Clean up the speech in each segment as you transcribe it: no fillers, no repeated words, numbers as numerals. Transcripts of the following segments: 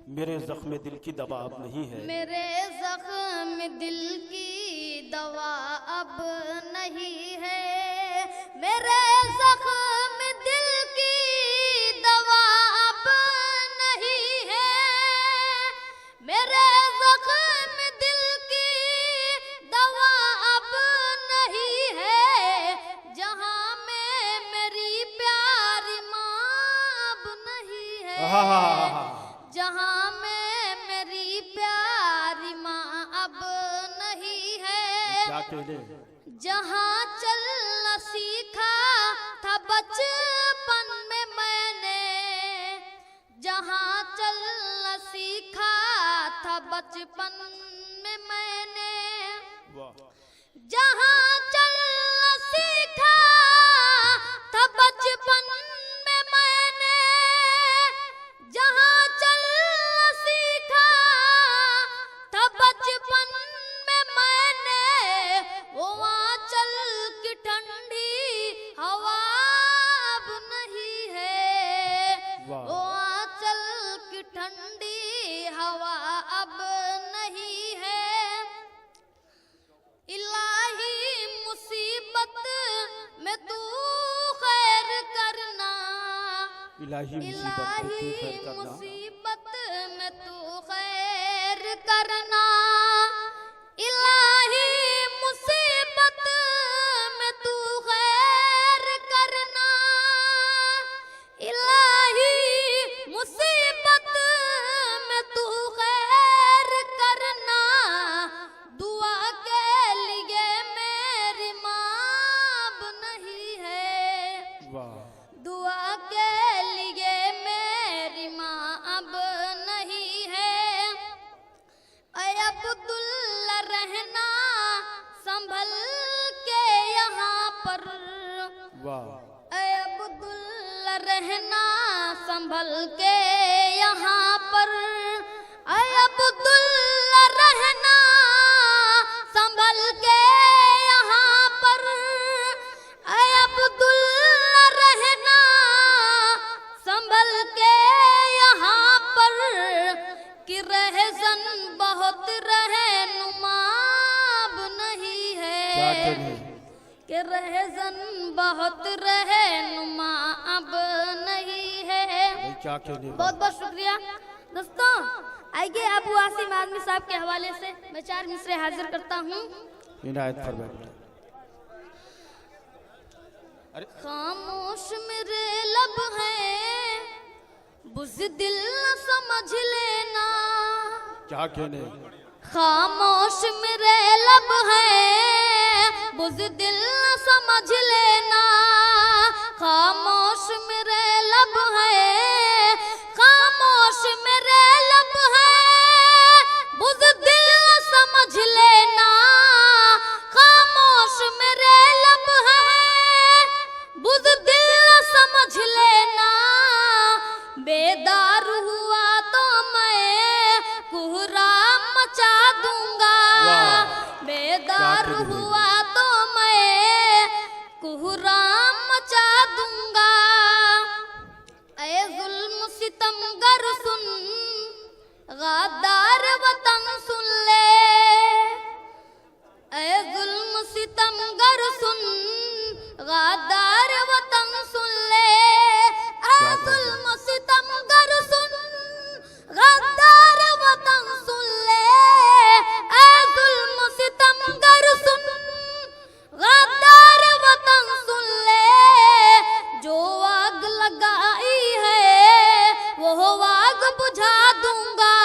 मेरे जख्म दिल की दवा अब नहीं है। मेरे जख्म दिल की दवा अब नहीं है। मेरे जख्म दिल की दवा अब नहीं है। मेरे जख्म दिल की दवा अब नहीं है। जहां में मेरी प्यारी माँ अब नहीं है। जहां में मेरी प्यारी माँ अब नहीं है। क्या कहने? जहां चलना सीखा था बचपन में मैंने। जहां चलना सीखा था बचपन में मैंने। जहां चलना सीखा था बचपन में मैंने। जहां चलना सीखा था बचपन में मैंने। वो आंचल की ठंडी हवा अब नहीं है। वो आंचल की ठंडी हवा अब नहीं है। इलाही मुसीबत में तू खैर करना। इलाही मुसीबत में तू खैर करना। इलाही मुसीबत में तू खैर करना। इलाही मुसीबत में तू खैर करना। दुआ के लिए मेरी माँ अब नहीं है। दुआ के लिए मेरी माँ अब नहीं है। ऐ अब्दुल्ला रहना संभल के यहाँ पर। ऐ अब्दुल्ला रहना संभल के यहाँ पर। ऐ अब्दुल्ला रहना संभल के यहाँ पर। ऐ अब्दुल्ला रहना संभल के यहाँ पर। कि रहज़न बहुत रहनुमा अब नहीं है। कि रहज़न बहुत रहनुमा अब नहीं है। क्या कहने? बहुत बहुत शुक्रिया दोस्तों। आइए अबू आसिम आदमी साहब के हवाले से मैं 4 मिसरे हाजिर करता हूँ। इनायत फरमाइए। खामोश मेरे लब हैं बुज़दिल न समझ लेना। क्या कहने? खामोश मेरे लब हैं बुज़दिल न समझ लेना। खामोश मेरे लब हैं। खामोश मेरे लब हैं बुज़दिल न समझ लेना। खामोश मेरे लब हैं बुज़दिल न समझ लेना। बेदार हुआ तो मैं कोहराम मचा दूंगा। बेदार हुआ तो मैं कोहराम मचा दूंगा। ऐ जुल्म सितमगर सुन गद्दार वतन सुन ले। ऐ जुल्म सितमगर सुन गद्दार वतन सुन ले। ऐ जुल्म सितमगर सुन गद्दार वतन सुन ले। ऐ जुल्म सितमगर सुन गद्दार वतन सुन ले। जो आग लगाई है वो आग बुझा दूंगा।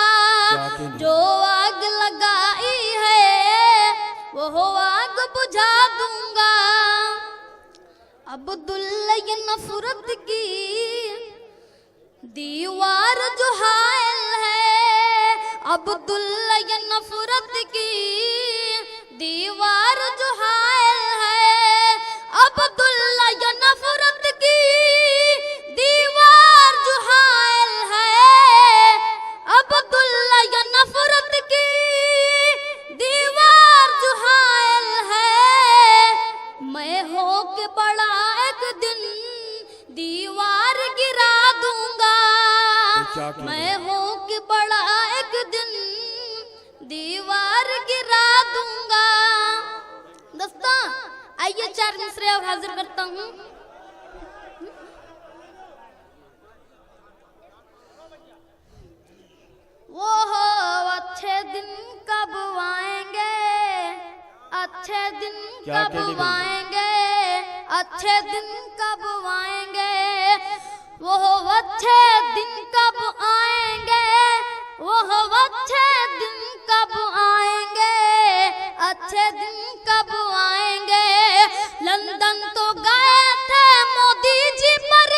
जो आग लगाई है वो आग बुझा दूंगा। अब्दुल्ला ये नफरत की दीवार जो हायल है। अब्दुल्ला ये नफरत की दीवार जो हायल है। अब्दुल्ला ये नफरत की दीवार जो हायल है। अब्दुल्ला ये नफरत की दीवार जो हायल है। मैं हो के बड़ा एक दिन दीवार गिरा दूंगा। मैं मैं हूँ कि बड़ा एक दिन दीवार गिरा दूंगा। दोस्तों आइए 4 मिसरे अब हाजिर करता हूँ। वो हो अच्छे दिन कब आएंगे, अच्छे दिन कब आएंगे, अच्छे दिन कब आएंगे, वो हो अच्छे दिन कब आएंगे, वो हो अच्छे दिन कब आएंगे, अच्छे दिन कब आएंगे। लंदन तो गए थे मोदी जी पर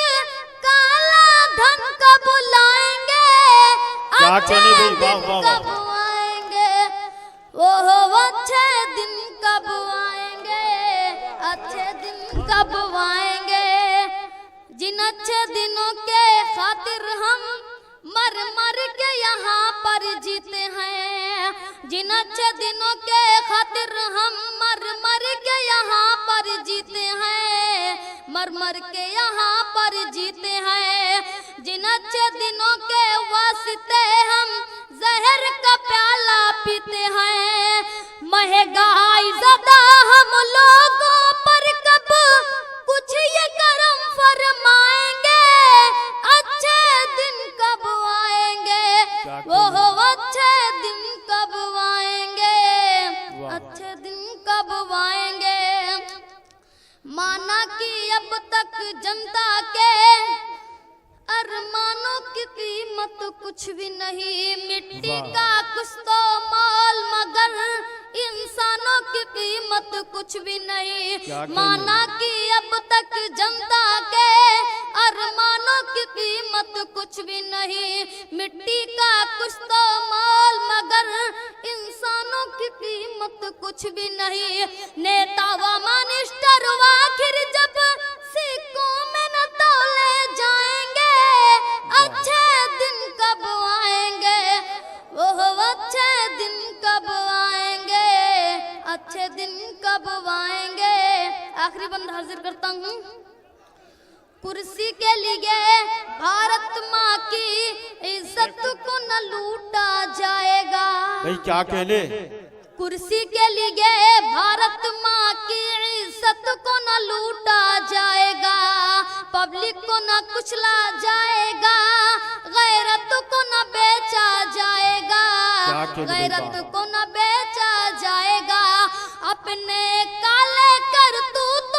काला धन कब लाएंगे, अच्छे दिन कब आएंगे, वो हो अच्छे दिन कब आएंगे, अच्छे दिन कब आएंगे। जिन अच्छे दिनों के खातिर हम मर मर के यहाँ पर जीते हैं, जिन अच्छे दिनों के खातिर हम मर मर के यहाँ पर जीते हैं, मर मर के यहाँ पर जीते हैं। जिन अच्छे दिनों के वास्ते हम जहर का प्याला पीते हैं। महंगाई ज़्यादा हम लोगों पर कब कुछ ये करम फरमाएंगे, अच्छे दिन कब आएंगे, वो हो अच्छे दिन कब आएंगे, अच्छे दिन कब आएंगे। माना कि अब तक जनता के अरमानों की कीमत कुछ भी नहीं, मिट्टी का कुछ तो मोल मगर इंसानों की कीमत कुछ भी नहीं। माना कि अब तक जनता के अरमानों की कीमत कुछ भी नहीं, मिट्टी का कुछ तो मोल मगर इंसानों की कीमत कुछ भी नहीं। नेता व मिनिस्टर आखिर जब सिक्कों में न तौले जाएंगे, अच्छे दिन कब आएंगे, वो अच्छे दिन कब आएंगे, अच्छे दिन कब आएंगे। आखिरी बंद हाजिर करता हूँ। कुर्सी के लिए भारत माँ की इज्जत को न लूटा जाएगा। भाई क्या कहने? कुर्सी के लिए भारत माँ की इज्जत को न लूटा जाएगा, पब्लिक को न कुचला जाएगा, गैरत को न बेचा जाएगा, गैरत को न बेचा जाएगा। अपने काले करतूत